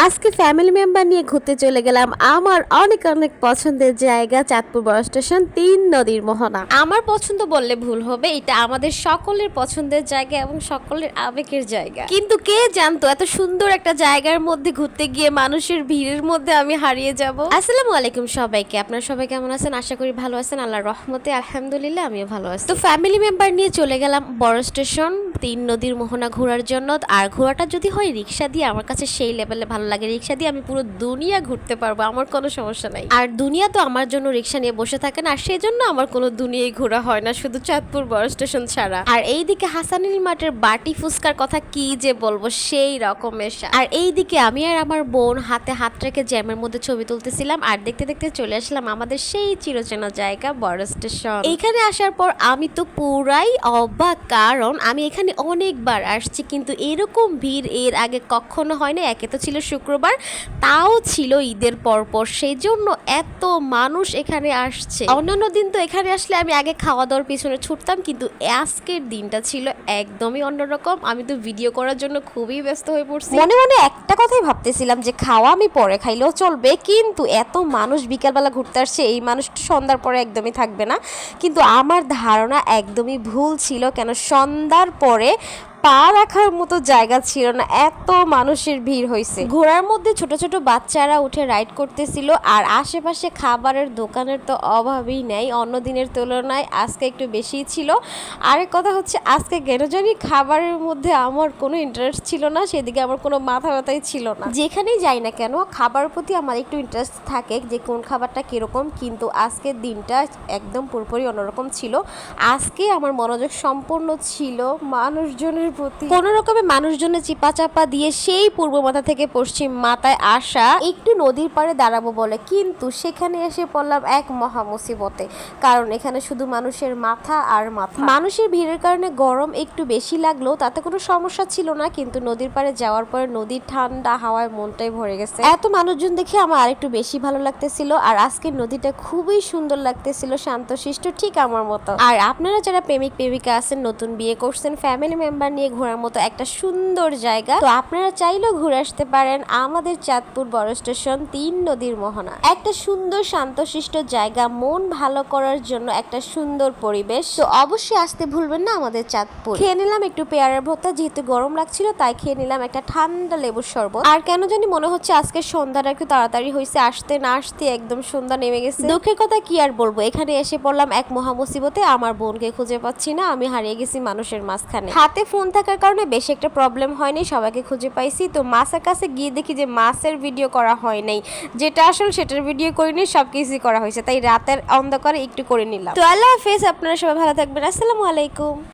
আজকে family member নিয়ে ঘুরতে চলে গেলাম আমার অনেক অনেক পছন্দের জায়গা চাঁদপুর বড় স্টেশন ৩ নদীর মোহনা। আমার পছন্দ বললে ভুল হবে, এটা আমাদের সকলের পছন্দের জায়গা এবং সকলের আবেগের জায়গা। কিন্তু কে জানতো এত সুন্দর একটা জায়গার মধ্যে ঘুরতে গিয়ে মানুষের ভিড়ের মধ্যে আমি হারিয়ে যাব। আসসালামু আলাইকুম সবাইকে, আপনারা সবাই কেমন আছেন? আশা করি ভালো আছেন, আল্লাহর রহমতে আলহামদুলিল্লাহ আমিও ভালো আছি। তো ফ্যামিলি মেম্বার নিয়ে চলে গেলাম বড় স্টেশন ৩ নদীর মোহনা ঘোরার জন্য। আর ঘোরাটা যদি হয় রিক্সা দিয়ে, আমার কাছে সেই লেভেলে ভালো লাগে। রিক্সা দিয়ে আমি পুরো দুনিয়া ঘুরতে পারবো, আমার কোনো সমস্যা নাই। আর দুনিয়া তো আমার জন্য রিক্সা নিয়ে বসে থাকে না, আর সেই জন্য আমার কোনো দুনিয়ায় ঘোরা হয় না, শুধু চাঁদপুর বড় স্টেশন ছাড়া। আর এইদিকে হাসানিল মাঠের বাটি ফুচকার কথা কি যে বলবো, সেই রকমের স্বাদ। আর এইদিকে আমি আর আমার বোন হাতে হাত রেখে জ্যামের মধ্যে ছবি তুলতেছিলাম, আর দেখতে দেখতে চলে আসলাম আমাদের সেই চিরচেনা জায়গা বড় স্টেশন। এইখানে আসার পর আমি তো পুরাই অবাক, কারণ আমি এখানে অনেকবার আসছি কিন্তু এরকম ভিড় এর আগে কখনো হয় না। একে তো ছিল শুক্রবার, তাও ছিল ঈদের পরপর, সেই জন্য এত মানুষ এখানে আসছে। অন্যান্য দিন তো এখানে আসলে আমি আগে খাওয়া দাওয়ার পিছনে ছুটতাম, কিন্তু আজকের দিনটা ছিল একদমই অন্যরকম। আমি তো ভিডিও করার জন্য খুবই ব্যস্ত হয়ে পড়ছি। মনে মনে একটা কথাই ভাবতেছিলাম যে খাওয়া আমি পরে খাইলেও চলবে, কিন্তু এত মানুষ বিকালবেলা ঘুরতে আসছে, এই মানুষ সন্ধ্যার পরে একদমই থাকবে না। কিন্তু আমার ধারণা একদমই ভুল ছিল, কেন সন্ধ্যার পরে পা রাখার মতো জায়গা ছিল না, এত মানুষের ভিড় হয়েছে। ঘোড়ার মধ্যে ছোট ছোট বাচ্চারা উঠে রাইড করতেছিল, আর আশেপাশে খাবারের দোকানের তো অভাবই নেই, অন্য দিনের তুলনায় আজকে একটু বেশিই ছিল। আরেক কথা হচ্ছে, আজকে কেন জানি খাবারের মধ্যে আমার কোনো ইন্টারেস্ট ছিল না, সেদিকে আমার কোনো মাথা ব্যথাই ছিল না। যেখানেই যাই না কেন খাবারের প্রতি আমার একটু ইন্টারেস্ট থাকে যে কোন খাবারটা কিরকম, কিন্তু আজকের দিনটা একদম পুরোপুরি অন্যরকম ছিল। আজকে আমার মনোযোগ সম্পূর্ণ ছিল মানুষজনের প্রতি। কোনো রকমে মানুষজনের চিপা চাপা দিয়ে সেই পূর্ব মাথা থেকে পশ্চিম মাথায় আসা একটু নদীর পাড়ে দাঁড়াবো বলে, কিন্তু সেখানে এসে পড়লাম এক মহা মুসিবতে, কারণ এখানে শুধু মানুষের মাথা আর মাথা। মানুষের ভিড়ের কারণে গরম একটু বেশি লাগলো, তাতে কোনো সমস্যা ছিল না, কিন্তু নদীর পাড়ে যাওয়ার পরে নদীর ঠান্ডা হাওয়ায় মনটাই ভরে গেছে। এত মানুষজন দেখে আমার আরেকটু বেশি ভালো লাগতেছিল। আর আজকের নদীটা খুবই সুন্দর লাগতেছিল, শান্তশিষ্ট, ঠিক আমার মতো। আর আপনারা যারা প্রেমিক প্রেমিকা আছেন, নতুন বিয়ে করছেন, ফ্যামিলি মেম্বার নিয়ে ঘোরার মতো একটা সুন্দর জায়গা, তো আপনারা চাইলেও ঘুরে আসতে পারেন আমাদের চাঁদপুর বড় স্টেশন ৩ নদীর মোহনা। একটা সুন্দর শান্তশিষ্ট জায়গা, মন ভালো করার জন্য একটা সুন্দর পরিবেশ, তো অবশ্যই আসতে ভুলবেন না আমাদের চাঁদপুর। খেয়ে নিলাম একটু পেয়ারার ভর্তা, যেহেতু গরম লাগছিল তাই খেয়ে নিলাম একটা ঠান্ডা লেবুর শরবত। আর কেন জানি মনে হচ্ছে আজকে সন্ধ্যাটা একটু তাড়াতাড়ি হয়েছে, আসতে না আসতে একদম সন্ধ্যা নেমে গেছে। দুঃখের কথা কি আর বলবো, এখানে এসে পড়লাম এক মহা মুসিবতে, আমার বোনকে খুঁজে পাচ্ছি না, আমি হারিয়ে গেছি মানুষের মাঝখানে। হাতে ফোন থাকার কারণে বেশি একটা প্রবলেম হয়নি, সবাইকে খুঁজে পাইছি। তো মাছের কাছে গিয়ে দেখি যে মাছের ভিডিও করা হয় নাই, যেটা আসলে সেটার ভিডিও করিনি, সবকিছুই করা হয়েছে, তাই রাতের অন্ধকারে একটু করে নিলাম। তো আল্লাহ হাফেজ, আপনারা সবাই ভালো থাকবেন, আসসালামু আলাইকুম।